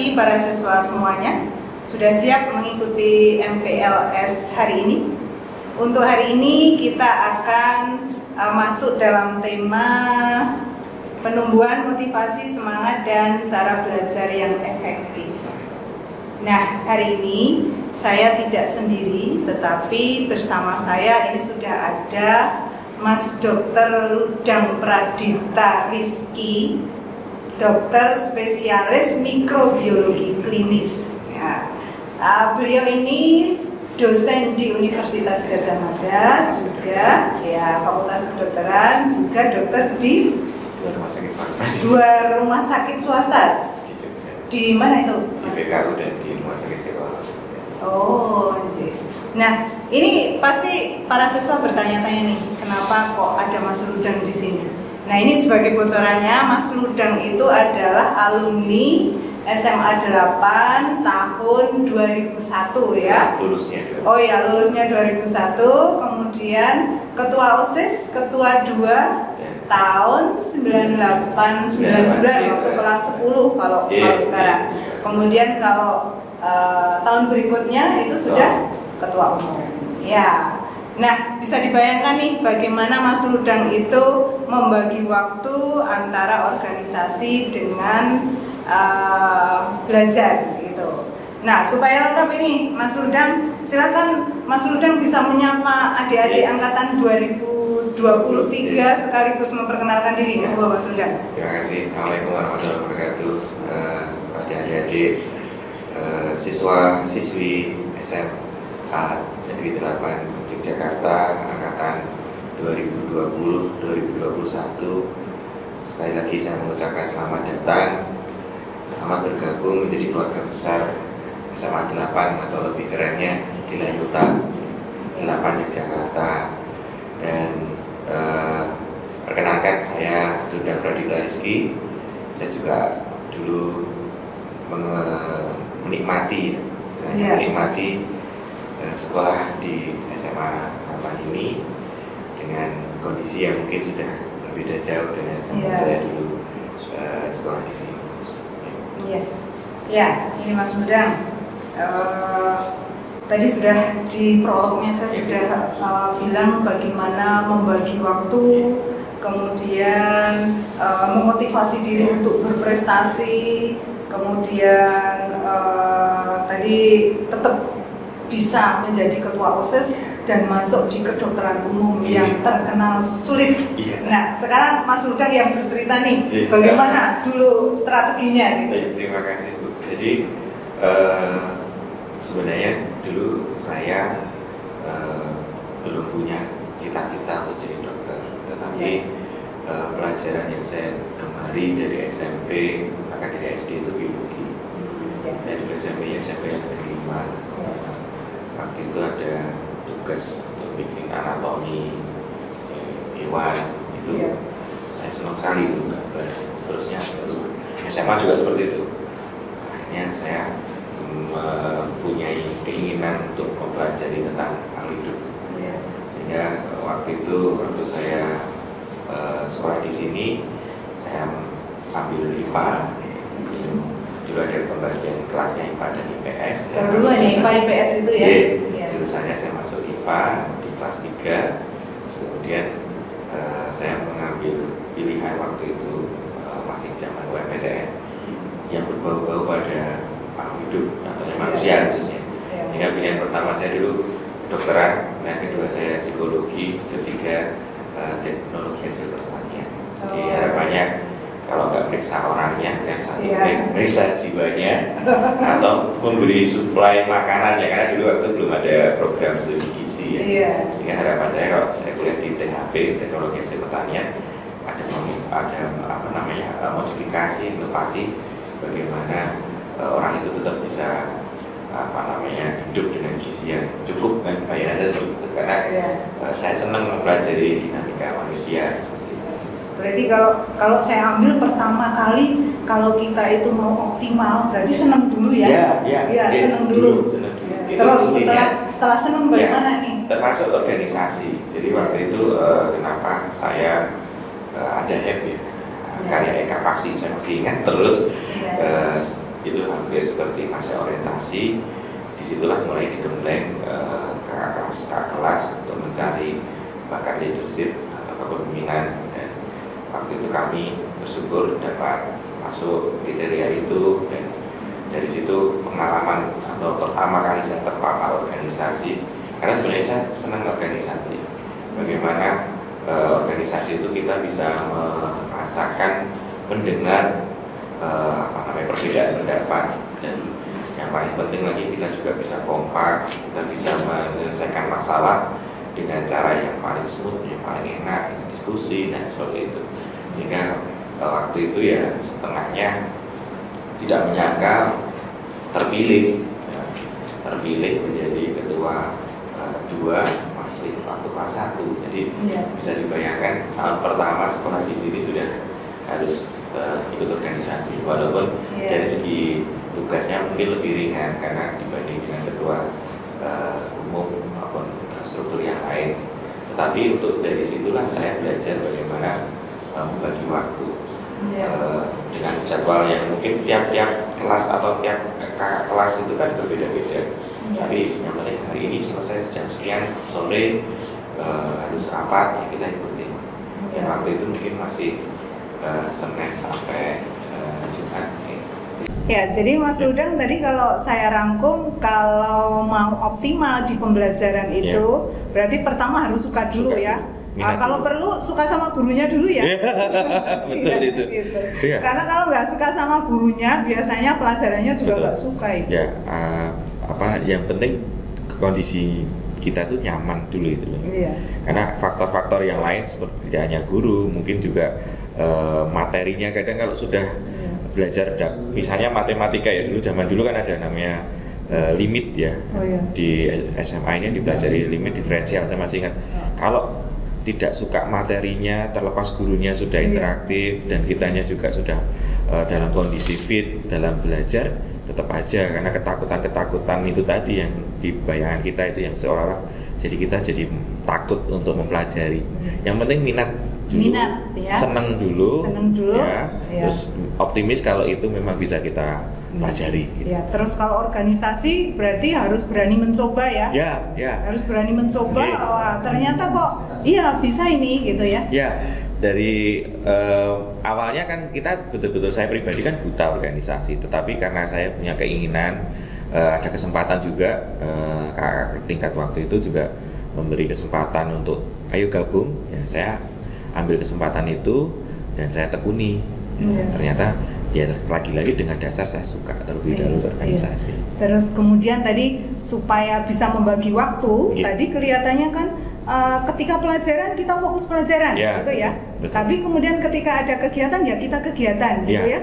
pagi para siswa semuanya. Sudah siap mengikuti MPLS hari ini? Untuk hari ini kita akan masuk dalam tema penumbuhan motivasi, semangat, dan cara belajar yang efektif. Nah, hari ini saya tidak sendiri, tetapi bersama saya ini sudah ada Mas Dr. Ludang Pradipta Rizky, dokter spesialis mikrobiologi klinis. Ya. Beliau ini dosen di Universitas Gadjah Mada, juga ya Fakultas Kedokteran, juga dokter di dua rumah sakit swasta. Di mana itu? Di PKU dan di Rumah Sakit Sewa. Oh, nah ini pasti para siswa bertanya-tanya nih, kenapa kok ada Mas Ludang di sini? Nah, ini sebagai bocorannya, Mas Ludang itu adalah alumni SMA 8 tahun 2001 ya. Lulusnya. Oh ya, lulusnya 2001, kemudian ketua OSIS, ketua 2 tahun 98 99 waktu kelas 10 kalau sekarang. Kemudian kalau tahun berikutnya itu sudah ketua umum. Ya. Nah, bisa dibayangkan nih bagaimana Mas Ludang itu membagi waktu antara organisasi dengan belajar gitu. Nah, supaya lengkap ini Mas Ludang, silakan Mas Ludang bisa menyapa adik-adik angkatan 2023 sekaligus memperkenalkan diri. Monggo Mas Ludang. Terima kasih. Assalamualaikum warahmatullahi wabarakatuh. Pada adik-adik siswa-siswi SMA Negeri 8 Yogyakarta angkatan 2020-2021. Sekali lagi saya mengucapkan selamat datang. Selamat bergabung menjadi keluarga besar SMA 8 atau lebih kerennya di Layuta 8 Yogyakarta. Dan perkenalkan, saya Ludang Pradipta Rizky. Saya juga dulu menikmati sekolah di SMA 8 ini dengan kondisi yang mungkin sudah berbeda jauh dengan saya dulu sekolah di sini. Ya, ini Mas Ludang. Tadi sudah di prolognya saya sudah bilang bagaimana membagi waktu, kemudian memotivasi diri untuk berprestasi, kemudian tadi tetap bisa menjadi ketua OSIS dan masuk di kedokteran umum yang terkenal sulit. Nah, sekarang Mas Ludang yang bercerita nih, bagaimana dulu strateginya gitu. Terima kasih Bu. Jadi sebenarnya dulu saya belum punya cita-cita untuk jadi dokter, tetapi pelajaran yang saya gemari dari SMP bahkan dari SD itu biologi. Saya dulu SMP yang Negeri 5. Waktu itu ada tugas untuk bikin anatomi hewan, itu saya senang sekali itu gambar. Seterusnya itu SMA juga seperti itu. Akhirnya saya mempunyai keinginan untuk mempelajari tentang hal hidup. Sehingga waktu saya sekolah di sini, saya ambil IPA. Dulu ada pembagian kelasnya IPA dan IPS. Dulu hanya IPA IPS itu ya? Jurusannya saya masuk IPA di kelas 3. Kemudian saya mengambil pilihan waktu itu masih zaman UMPTN yang berbau-bau pada hidup atau manusia khususnya. Sehingga pilihan pertama saya dulu kedokteran, yang kedua saya psikologi, ketiga teknologi hasil pertanian. Jadi harapannya kalau nggak periksa orangnya, yang satu periksa jiwanya atau memberi suplai makanan ya, karena dulu waktu belum ada program studi gizi ya. Sehingga harapan saya kalau saya kuliah di THP, teknologi hasil pertanian, ada modifikasi, inovasi bagaimana orang itu tetap bisa hidup dengan gizi yang cukup kan, bayangan saya seperti itu, karena saya senang mempelajari dinamika manusia. Berarti kalau saya ambil pertama kali, kalau kita itu mau optimal, berarti senang dulu ya? Iya, senang dulu. Terus setelah senang bagaimana nih? Termasuk organisasi. Jadi waktu itu kenapa saya ada HEP ya, karya Eka Paksi, saya masih ingat terus. itu hampir seperti masa orientasi. Disitulah mulai digembleng kakak kelas untuk mencari bakat leadership atau kepemimpinan, dan waktu itu kami bersyukur dapat masuk kriteria itu, dan dari situ pengalaman atau pertama kali saya terpapar organisasi, karena sebenarnya saya senang organisasi. Bagaimana organisasi itu kita bisa merasakan, mendengar perbedaan pendapat, dan yang paling penting lagi kita juga bisa kompak, kita bisa menyelesaikan masalah dengan cara yang paling smooth, yang paling enak, diskusi dan seperti itu. Sehingga waktu itu ya setengahnya tidak menyangka terpilih menjadi ketua 2 masih waktu kelas 1. Jadi bisa dibayangkan tahun pertama sekolah di sini sudah harus ikut organisasi, walaupun dari segi tugasnya mungkin lebih ringan karena dibanding dengan ketua umum maupun struktur yang lain. Tetapi untuk dari situlah saya belajar bagaimana membagi waktu dengan jadwal yang mungkin tiap-tiap kelas atau tiap kakak kelas itu kan berbeda-beda. Tapi yang penting hari ini selesai jam sekian sore harus rapat, ya kita ikutin. Yang waktu itu mungkin masih Senin sampai Jumat. Ya, jadi Mas Rudang tadi kalau saya rangkum, kalau mau optimal di pembelajaran itu berarti pertama harus suka dulu ya. Kalau perlu suka sama gurunya dulu ya. Betul itu. Gitu. Karena kalau nggak suka sama gurunya, biasanya pelajarannya juga nggak suka itu. Ya, yang penting kondisi kita tuh nyaman dulu itu loh. Karena faktor-faktor yang lain seperti tidak hanya guru, mungkin juga materinya kadang kalau sudah belajar, misalnya matematika ya, dulu zaman dulu kan ada namanya limit ya. Di SMA ini dipelajari limit diferensial, saya masih ingat. Kalau tidak suka materinya, terlepas gurunya sudah interaktif dan kitanya juga sudah dalam kondisi fit dalam belajar, tetap aja karena ketakutan itu tadi yang di bayangan kita itu yang seolah-olah jadi kita jadi takut untuk mempelajari. Yang penting minat dulu, seneng dulu ya. Terus optimis kalau itu memang bisa kita pelajari gitu. Ya, terus kalau organisasi berarti harus berani mencoba ya. Harus berani mencoba. Wah, ternyata kok iya bisa ini gitu ya. Dari awalnya kan kita betul-betul, saya pribadi kan buta organisasi, tetapi karena saya punya keinginan, ada kesempatan juga, kakak tingkat waktu itu juga memberi kesempatan untuk ayo gabung, ya saya ambil kesempatan itu dan saya tekuni. Ternyata ya lagi-lagi dengan dasar saya suka terlebih dahulu organisasi. Terus kemudian tadi supaya bisa membagi waktu, tadi kelihatannya kan ketika pelajaran kita fokus pelajaran gitu ya. Betul. Tapi kemudian ketika ada kegiatan ya kita kegiatan gitu ya.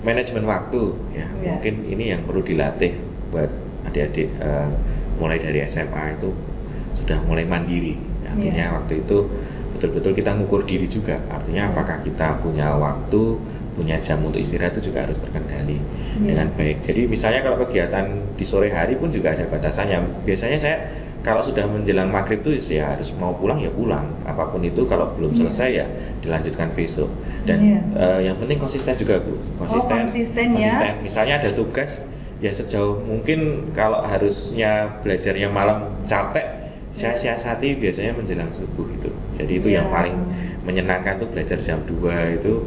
Manajemen waktu ya. Mungkin ini yang perlu dilatih buat adik-adik mulai dari SMA itu sudah mulai mandiri. Artinya waktu itu betul-betul kita ngukur diri juga. Artinya apakah kita punya waktu, punya jam untuk istirahat itu juga harus terkendali dengan baik. Jadi misalnya kalau kegiatan di sore hari pun juga ada batasannya. Biasanya saya kalau sudah menjelang maghrib tuh ya harus mau pulang ya pulang. Apapun itu kalau belum selesai ya dilanjutkan besok. Dan yang penting konsisten juga Bu. Konsisten. Misalnya ada tugas ya sejauh mungkin, kalau harusnya belajarnya malam capek, saya siasati biasanya menjelang subuh itu. Jadi itu yang paling menyenangkan tuh, belajar jam 2 itu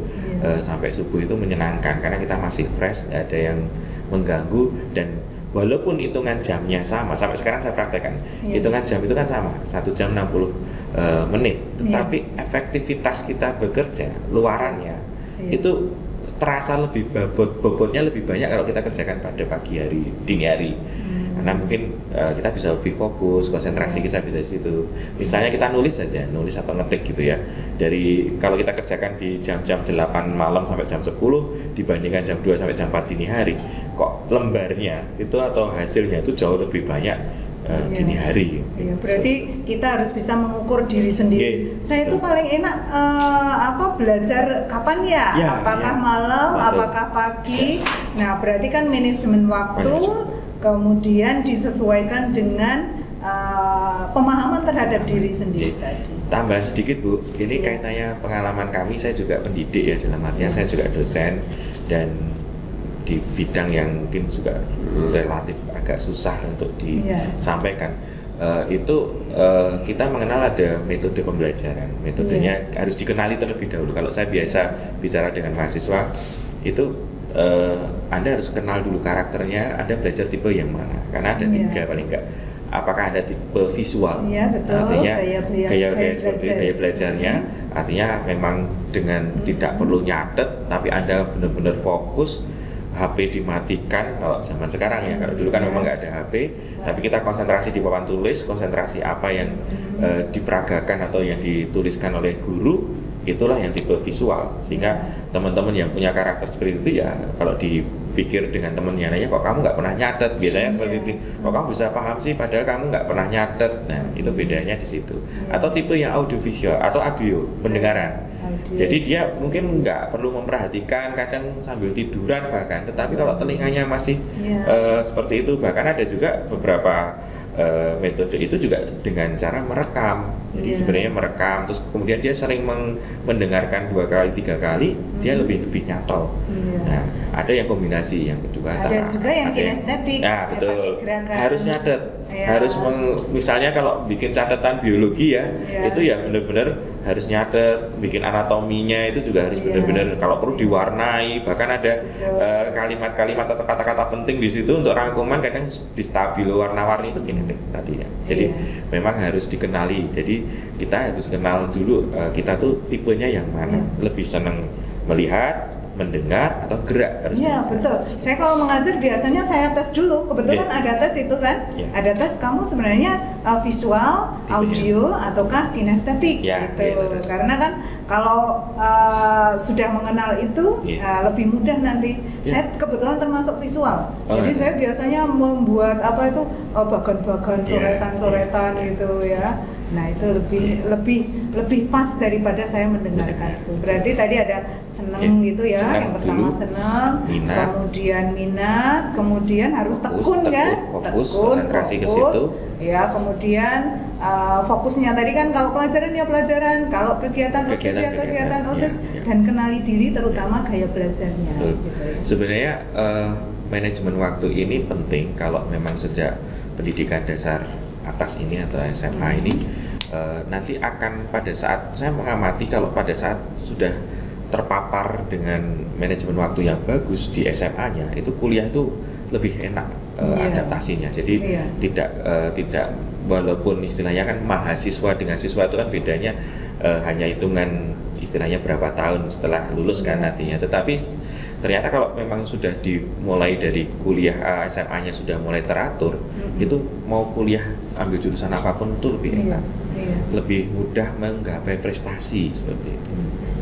sampai subuh itu menyenangkan karena kita masih fresh, nggak ada yang mengganggu. Dan walaupun hitungan jamnya sama, sampai sekarang saya praktekkan hitungan jam itu kan sama, 1 jam 60 menit, tetapi efektivitas kita bekerja luarannya itu terasa lebih bobotnya lebih banyak kalau kita kerjakan pada pagi hari, dini hari. Karena mungkin kita bisa lebih fokus, konsentrasi kita bisa di situ. Misalnya kita nulis atau ngetik gitu ya. Dari kalau kita kerjakan di jam-jam 8 malam sampai jam 10 dibandingkan jam 2 sampai jam 4 dini hari, kok lembarnya itu atau hasilnya itu jauh lebih banyak dini hari. Berarti kita harus bisa mengukur diri sendiri. Saya itu paling enak belajar kapan ya? Apakah malam, apakah pagi? Nah, berarti kan manajemen waktu. Kemudian disesuaikan dengan pemahaman terhadap diri sendiri tadi. Tambahan sedikit Bu, ini kaitannya pengalaman kami, saya juga pendidik ya, dalam artian saya juga dosen, dan di bidang yang mungkin juga relatif agak susah untuk disampaikan. Kita mengenal ada metode pembelajaran. Metodenya harus dikenali terlebih dahulu. Kalau saya biasa bicara dengan mahasiswa itu Anda harus kenal dulu karakternya, Anda belajar tipe yang mana, karena ada 3 paling enggak. Apakah ada tipe visual, artinya gaya belajarnya, artinya memang dengan tidak perlu nyatet, tapi Anda benar-benar fokus, HP dimatikan kalau zaman sekarang ya. Kalau dulu kan memang nggak ada HP, tapi kita konsentrasi di papan tulis, konsentrasi apa yang diperagakan atau yang dituliskan oleh guru, itulah yang tipe visual. Sehingga teman-teman yang punya karakter seperti itu ya, kalau dipikir dengan temennya, nanya kok kamu nggak pernah nyatet, biasanya seperti itu. Kok kamu bisa paham sih, padahal kamu nggak pernah nyatet. Nah, itu bedanya di situ. Atau tipe yang audiovisual atau audio, pendengaran. Jadi dia mungkin nggak perlu memperhatikan, kadang sambil tiduran bahkan, tetapi kalau telinganya masih seperti itu, bahkan ada juga beberapa metode itu juga dengan cara merekam. Jadi sebenarnya merekam, terus kemudian dia sering mendengarkan 2 kali 3 kali, dia lebih nyantol. Nah, ada yang kombinasi yang kedua. Ada juga yang kinestetik. Nah, betul. Harus nyatet. Harus misalnya kalau bikin catatan biologi itu ya benar-benar harus nyatet. Bikin anatominya itu juga harus benar-benar, kalau perlu diwarnai. Bahkan ada kalimat-kalimat atau kata-kata penting di situ untuk rangkuman, kadang di stabilo warna-warni itu kinetik tadi ya. Jadi memang harus dikenali. Jadi kita harus kenal dulu kita tuh tipenya yang mana. Lebih senang melihat, mendengar, atau gerak. Iya betul. Saya kalau mengajar biasanya saya tes dulu. Kebetulan ada tes itu kan. Ada tes kamu sebenarnya visual, audio, ataukah kinestetik gitu. Karena kan kalau sudah mengenal itu lebih mudah nanti. Saya kebetulan termasuk visual. Jadi saya biasanya membuat apa itu bagan-bagan, coretan-coretan gitu ya. Nah itu lebih pas daripada saya mendengarkan itu. Berarti tadi ada seneng gitu ya. Yang pertama seneng, kemudian minat, kemudian harus tekun kan, konsentrasi ke situ. Ya, kemudian fokusnya tadi kan kalau pelajaran ya pelajaran, kalau kegiatan OSIS ya kegiatan OSIS, dan kenali diri terutama gaya belajarnya. Gitu. Sebenarnya manajemen waktu ini penting kalau memang sejak pendidikan dasar atas ini atau SMA ini nanti akan pada saat saya mengamati, kalau pada saat sudah terpapar dengan manajemen waktu yang bagus di SMA-nya, itu kuliah itu lebih enak adaptasinya. Jadi tidak walaupun istilahnya kan mahasiswa dengan siswa itu kan bedanya hanya hitungan istilahnya berapa tahun setelah lulus kan artinya. Tetapi ternyata kalau memang sudah dimulai dari kuliah SMA-nya sudah mulai teratur, itu mau kuliah ambil jurusan apapun itu lebih enak, lebih mudah menggapai prestasi seperti itu.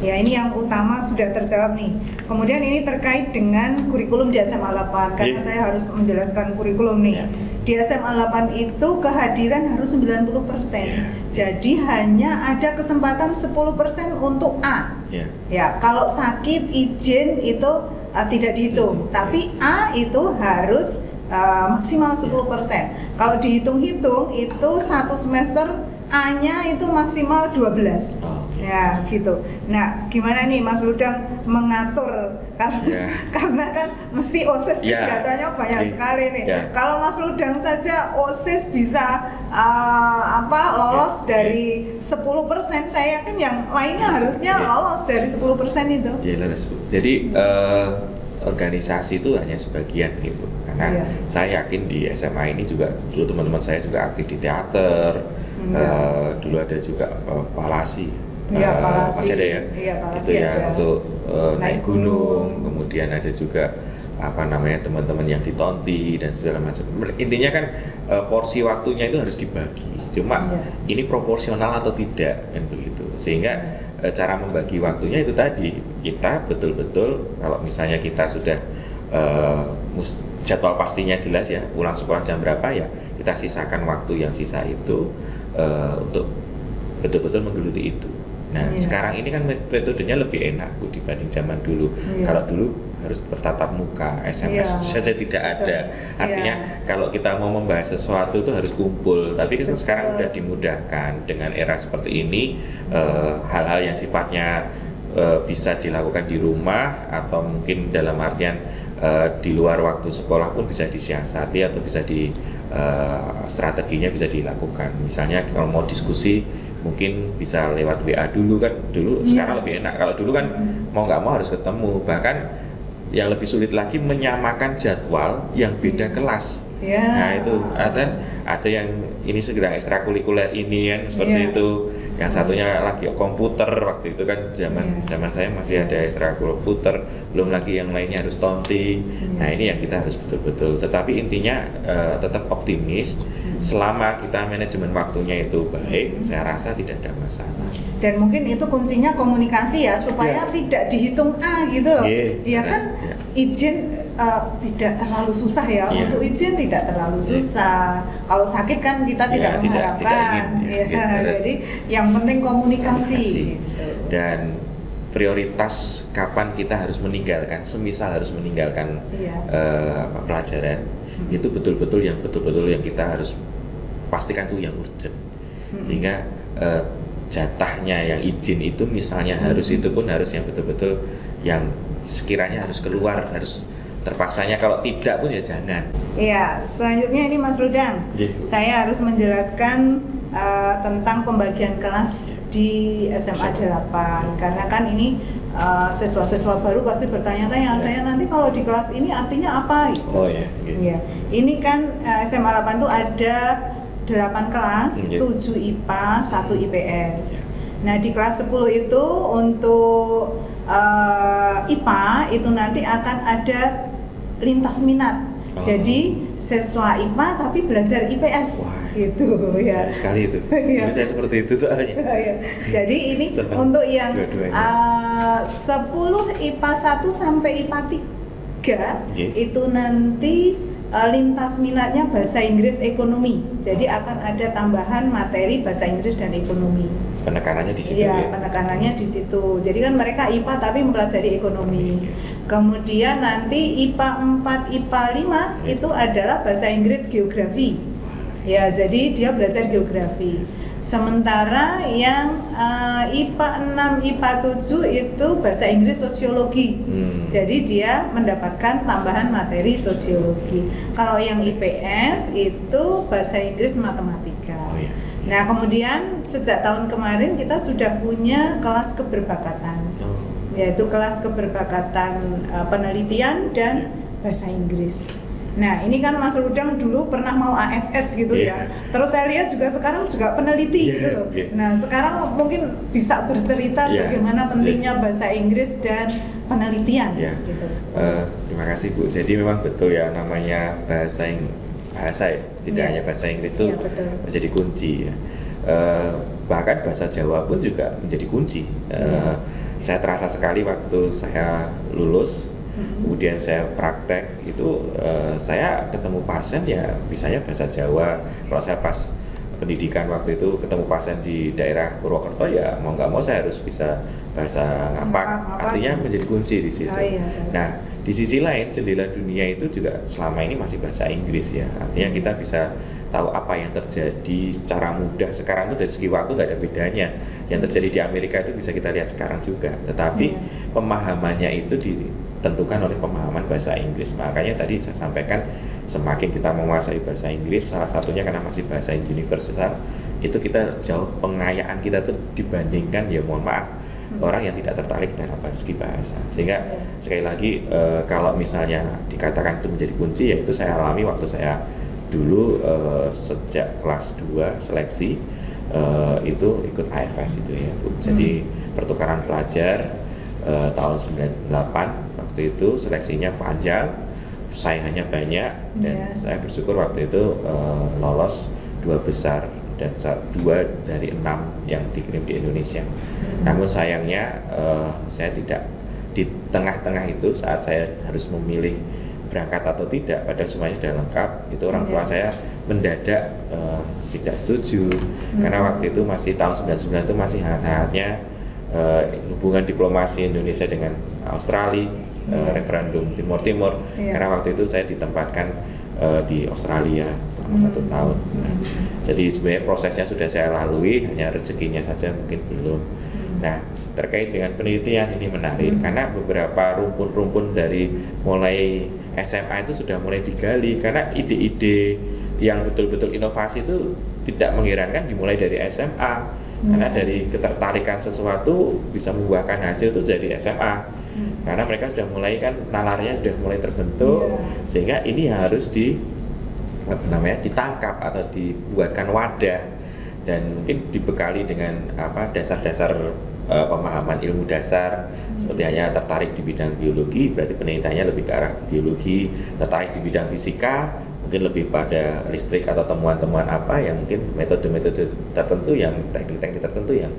Ya ini yang utama sudah terjawab nih. Kemudian ini terkait dengan kurikulum di SMA 8 karena saya harus menjelaskan kurikulum nih. Di SMA 8 itu kehadiran harus 90%. Jadi hanya ada kesempatan 10% untuk A. Ya, kalau sakit izin itu tidak dihitung. Tapi A itu harus maksimal 10%. Kalau dihitung-hitung itu 1 semester A-nya itu maksimal 12. Ya gitu. Nah, gimana nih Mas Ludang mengatur karena kan mesti OSIS kegiatannya banyak sekali nih. Kalau Mas Ludang saja OSIS bisa lolos dari 10%, saya yakin yang lainnya harusnya lolos dari 10% itu. Jadi organisasi itu hanya sebagian gitu. Karena saya yakin di SMA ini juga dulu teman-teman saya juga aktif di teater. Dulu ada juga Palasi. Masih ada ya, itu ya untuk naik gunung, kemudian ada juga teman-teman yang di Tonti dan segala macam. Intinya kan porsi waktunya itu harus dibagi. Cuma ini proporsional atau tidak kan begitu. Sehingga cara membagi waktunya itu tadi, kita betul-betul kalau misalnya kita sudah jadwal pastinya jelas ya, pulang sekolah jam berapa ya, kita sisakan waktu yang sisa itu untuk betul-betul menggeluti itu. Nah, sekarang ini kan metodenya lebih enak Bu dibanding zaman dulu. Kalau dulu harus bertatap muka, SMS saja tidak ada. Artinya kalau kita mau membahas sesuatu itu harus kumpul. Tapi kan sekarang sudah dimudahkan dengan era seperti ini, hal-hal yang sifatnya bisa dilakukan di rumah atau mungkin dalam artian di luar waktu sekolah pun bisa disiasati atau bisa strateginya bisa dilakukan. Misalnya kalau mau diskusi mungkin bisa lewat WA dulu kan, sekarang lebih enak. Kalau dulu kan mau nggak mau harus ketemu, bahkan yang lebih sulit lagi menyamakan jadwal yang beda kelas. Nah itu ada yang ini segera ekstrakurikuler ini kan seperti itu. Yang satunya lagi komputer, waktu itu kan zaman saya masih ada ekstrakomputer, belum lagi yang lainnya harus tonti. Nah ini yang kita harus betul-betul. Tetapi intinya tetap optimis. Selama kita manajemen waktunya itu baik, saya rasa tidak ada masalah. Dan mungkin itu kuncinya komunikasi ya, supaya tidak dihitung gitu loh. Kan izin tidak terlalu susah ya. Untuk izin tidak terlalu susah. Kalau sakit kan kita tidak mengharapkan. Jadi yang penting komunikasi. Dan prioritas kapan kita harus meninggalkan, semisal harus meninggalkan pelajaran, itu betul-betul yang kita harus pastikan tuh yang urgent. Sehingga jatahnya yang izin itu misalnya harus itu pun harus yang betul-betul yang sekiranya harus keluar, harus terpaksanya, kalau tidak pun ya jangan. Iya, selanjutnya ini Mas Rudang, saya harus menjelaskan tentang pembagian kelas di SMA 8 karena kan ini siswa-siswa baru pasti bertanya-tanya, saya nanti kalau di kelas ini artinya apa? Ini kan SMA 8 itu ada 8 kelas, 7 IPA, 1 IPS. Nah di kelas 10 itu untuk IPA itu nanti akan ada lintas minat. Jadi siswa IPA tapi belajar IPS. Gitu ya. Sekali itu. Saya seperti itu soalnya. Jadi ini untuk yang 10 IPA 1 sampai IPA 3 itu nanti lintas minatnya bahasa Inggris ekonomi. Jadi akan ada tambahan materi bahasa Inggris dan ekonomi. Penekanannya di situ ya. Penekanannya di situ. Jadi kan mereka IPA tapi mempelajari ekonomi. Kemudian nanti IPA 4, IPA 5 itu adalah bahasa Inggris geografi. Ya, jadi dia belajar geografi. Sementara yang IPA 6, IPA 7 itu bahasa Inggris sosiologi. Jadi dia mendapatkan tambahan materi sosiologi. Kalau yang IPS itu bahasa Inggris matematika. Nah, kemudian sejak tahun kemarin kita sudah punya kelas keberbakatan. Yaitu kelas keberbakatan penelitian dan bahasa Inggris. Nah ini kan Mas Rudang dulu pernah mau AFS gitu ya. Terus saya lihat juga sekarang juga peneliti gitu loh. Nah sekarang mungkin bisa bercerita bagaimana pentingnya bahasa Inggris dan penelitian gitu. Terima kasih Bu. Jadi memang betul ya, namanya bahasa ya, tidak hanya bahasa Inggris itu menjadi kunci ya. Bahkan bahasa Jawa pun juga menjadi kunci. Saya terasa sekali waktu saya lulus, kemudian saya praktek itu saya ketemu pasien ya bisanya bahasa Jawa. Kalau saya pas pendidikan waktu itu ketemu pasien di daerah Purwokerto ya mau nggak mau saya harus bisa bahasa ngapak. Artinya menjadi kunci di situ. Nah di sisi lain jendela dunia itu juga selama ini masih bahasa Inggris ya. Artinya kita bisa tahu apa yang terjadi secara mudah. Sekarang itu dari segi waktu nggak ada bedanya. Yang terjadi di Amerika itu bisa kita lihat sekarang juga. Tetapi pemahamannya itu ditentukan oleh pemahaman bahasa Inggris. Makanya tadi saya sampaikan semakin kita menguasai bahasa Inggris, salah satunya karena masih bahasa universal, itu kita jauh pengayaan kita tuh dibandingkan ya mohon maaf orang yang tidak tertarik dalam segi bahasa. Sehingga sekali lagi kalau misalnya dikatakan itu menjadi kunci, ya itu saya alami waktu saya dulu sejak kelas 2 seleksi itu ikut AFS itu ya Bu. Jadi pertukaran pelajar tahun 98 waktu itu seleksinya panjang, saingannya banyak dan saya bersyukur waktu itu lolos 2 besar dan 2 dari 6 yang dikirim di Indonesia. Namun sayangnya saya tidak di tengah-tengah itu saat saya harus memilih berangkat atau tidak, padahal semuanya sudah lengkap. Itu orang tua saya mendadak tidak setuju karena waktu itu masih tahun 99 itu masih hangat-hangatnya hubungan diplomasi Indonesia dengan Australia, referendum Timur karena waktu itu saya ditempatkan di Australia selama 1 tahun. Nah, jadi sebenarnya prosesnya sudah saya lalui, hanya rezekinya saja mungkin belum. Nah, terkait dengan penelitian ini menarik karena beberapa rumpun-rumpun dari mulai SMA itu sudah mulai digali, karena ide-ide yang betul-betul inovasi itu tidak mengherankan dimulai dari SMA. Karena dari ketertarikan sesuatu bisa membuahkan hasil itu dari SMA. Karena mereka sudah mulai kan nalarnya sudah mulai terbentuk, sehingga ini harus ditangkap atau dibuatkan wadah dan mungkin dibekali dengan dasar-dasar pemahaman ilmu dasar, seperti hanya tertarik di bidang biologi berarti penelitiannya lebih ke arah biologi, tertarik di bidang fisika mungkin lebih pada listrik atau temuan-temuan apa yang mungkin metode-metode tertentu, yang teknik-teknik tertentu yang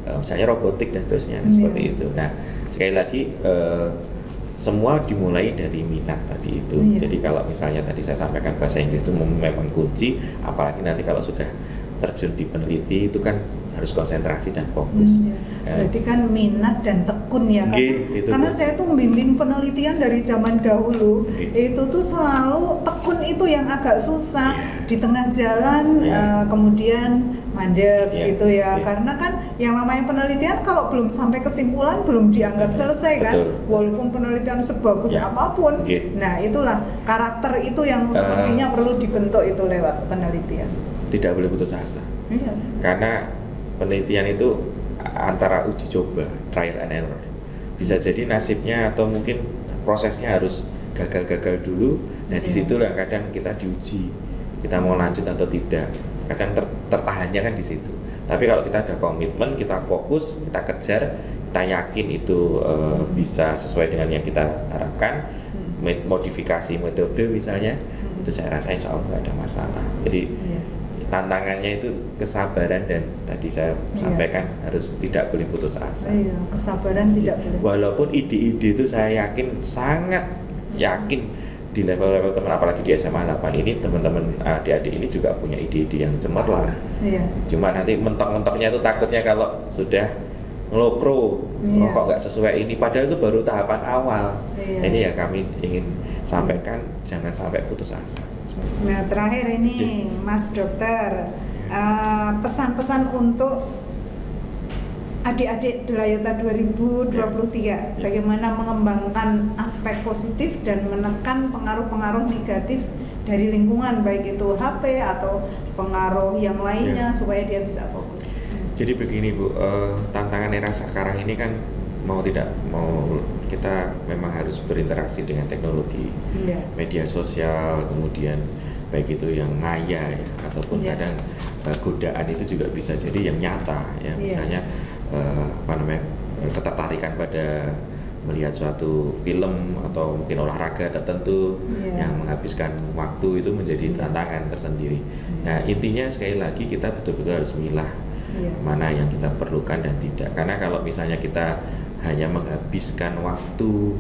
misalnya robotik dan seterusnya seperti itu. Nah, sekali lagi semua dimulai dari minat tadi itu. Jadi kalau misalnya tadi saya sampaikan bahasa Inggris itu memang kunci, apalagi nanti kalau sudah terjun di peneliti itu kan harus konsentrasi dan fokus. Berarti kan minat dan tekun ya, karena saya tuh membimbing penelitian dari zaman dahulu, itu tuh selalu tekun itu yang agak susah di tengah jalan, kemudian mandek gitu ya. Karena kan yang namanya penelitian kalau belum sampai kesimpulan belum dianggap selesai kan, walaupun penelitian sebagus apapun. Nah, itulah karakter itu yang sepertinya perlu dibentuk itu lewat penelitian. Tidak boleh putus asa. Karena penelitian itu antara uji coba, trial and error. Bisa jadi nasibnya atau mungkin prosesnya harus gagal-gagal dulu. Nah, disitulah kadang kita diuji, kita mau lanjut atau tidak. Kadang tertahannya kan di situ. Tapi kalau kita ada komitmen, kita fokus, kita kejar, kita yakin itu bisa sesuai dengan yang kita harapkan. Modifikasi metode misalnya, itu saya rasa insya Allah nggak ada masalah. Jadi tantangannya itu kesabaran, dan tadi saya sampaikan harus tidak boleh putus asa. Kesabaran tidak boleh. Walaupun ide-ide itu saya yakin, sangat yakin di level-level teman, apalagi di SMA 8 ini teman-teman adik-adik ini juga punya ide-ide yang cemerlang. Cuma nanti mentok-mentoknya itu takutnya kalau sudah ngelokro, kok nggak sesuai ini, padahal itu baru tahapan awal. Ini yang kami ingin sampaikan, jangan sampai putus asa. Nah, terakhir ini Mas Dokter, pesan-pesan untuk adik-adik Delayota 2023, bagaimana mengembangkan aspek positif dan menekan pengaruh-pengaruh negatif dari lingkungan, baik itu HP atau pengaruh yang lainnya, supaya dia bisa fokus. Jadi begini Bu, tantangan era sekarang ini kan mau tidak mau kita memang harus berinteraksi dengan teknologi, media sosial, kemudian baik itu yang maya ya, ataupun kadang godaan itu juga bisa jadi yang nyata ya, misalnya ketertarikan pada melihat suatu film atau mungkin olahraga tertentu yang menghabiskan waktu, itu menjadi tantangan tersendiri. Nah, intinya sekali lagi kita betul-betul harus milah mana yang kita perlukan dan tidak. Karena kalau misalnya kita hanya menghabiskan waktu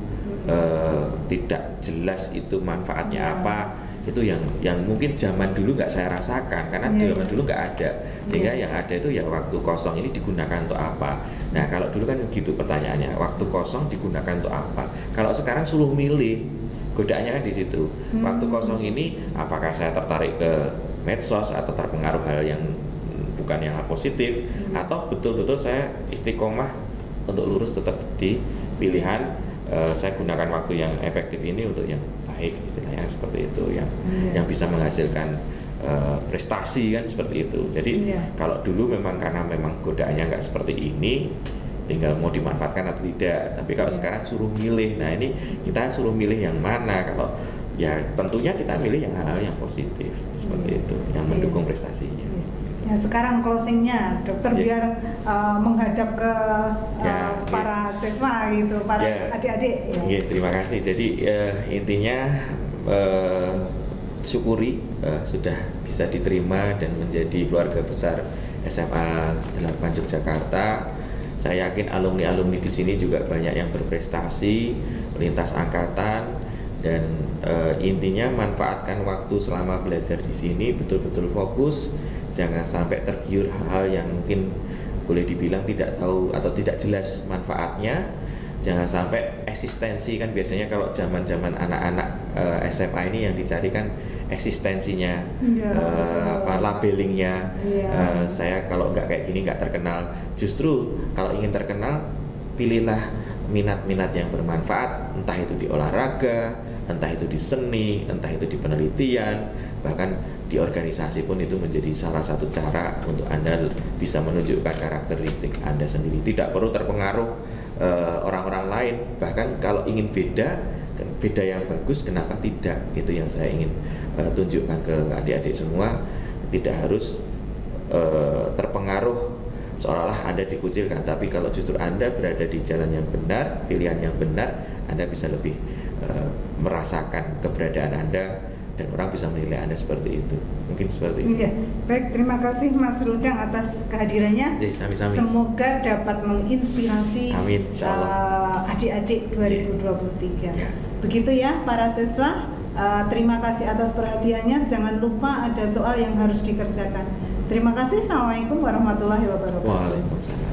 tidak jelas itu manfaatnya apa, itu yang mungkin zaman dulu nggak saya rasakan, karena zaman dulu nggak ada, sehingga yang ada itu ya waktu kosong ini digunakan untuk apa. Nah, kalau dulu kan gitu pertanyaannya, waktu kosong digunakan untuk apa. Kalau sekarang suruh milih, godaannya kan di situ. Waktu kosong ini apakah saya tertarik ke medsos atau terpengaruh hal yang bukan yang positif, atau betul-betul saya istiqomah untuk lurus tetap di pilihan, saya gunakan waktu yang efektif ini untuk yang baik, istilahnya seperti itu, yang bisa menghasilkan prestasi kan, seperti itu. Jadi kalau dulu memang karena memang godaannya nggak seperti ini, tinggal mau dimanfaatkan atau tidak. Tapi kalau sekarang suruh milih, nah ini kita suruh milih yang mana. Kalau ya tentunya kita milih yang hal-hal yang positif seperti itu, yang mendukung prestasinya. Ya, sekarang closingnya Dokter biar menghadap ke para siswa gitu, para adik-adik. Terima kasih. Jadi intinya syukuri sudah bisa diterima dan menjadi keluarga besar SMA 8 Yogyakarta. Saya yakin alumni-alumni di sini juga banyak yang berprestasi lintas angkatan, dan intinya manfaatkan waktu selama belajar di sini, betul-betul fokus. Jangan sampai tergiur hal-hal yang mungkin boleh dibilang tidak tahu atau tidak jelas manfaatnya. Jangan sampai eksistensi, kan biasanya kalau zaman-zaman anak-anak SMA ini yang dicari kan eksistensinya, labelingnya. Saya kalau nggak kayak gini nggak terkenal. Justru kalau ingin terkenal, pilihlah minat-minat yang bermanfaat, entah itu di olahraga, entah itu di seni, entah itu di penelitian, bahkan di organisasi pun itu menjadi salah satu cara untuk Anda bisa menunjukkan karakteristik Anda sendiri. Tidak perlu terpengaruh orang-orang lain, bahkan kalau ingin beda yang bagus, kenapa tidak? Itu yang saya ingin tunjukkan ke adik-adik semua. Tidak harus terpengaruh seolah-olah Anda dikucilkan, tapi kalau justru Anda berada di jalan yang benar, pilihan yang benar, Anda bisa lebih merasakan keberadaan Anda dan orang bisa menilai Anda seperti itu. Mungkin seperti itu. Iya, baik, terima kasih Mas Rudang atas kehadirannya. Sami-sami. Semoga dapat menginspirasi Amin, insyaallah. Adik-adik 2023. Ya. Begitu ya para siswa. Terima kasih atas perhatiannya. Jangan lupa ada soal yang harus dikerjakan. Terima kasih. Assalamualaikum warahmatullahi wabarakatuh. Waalaikumsalam.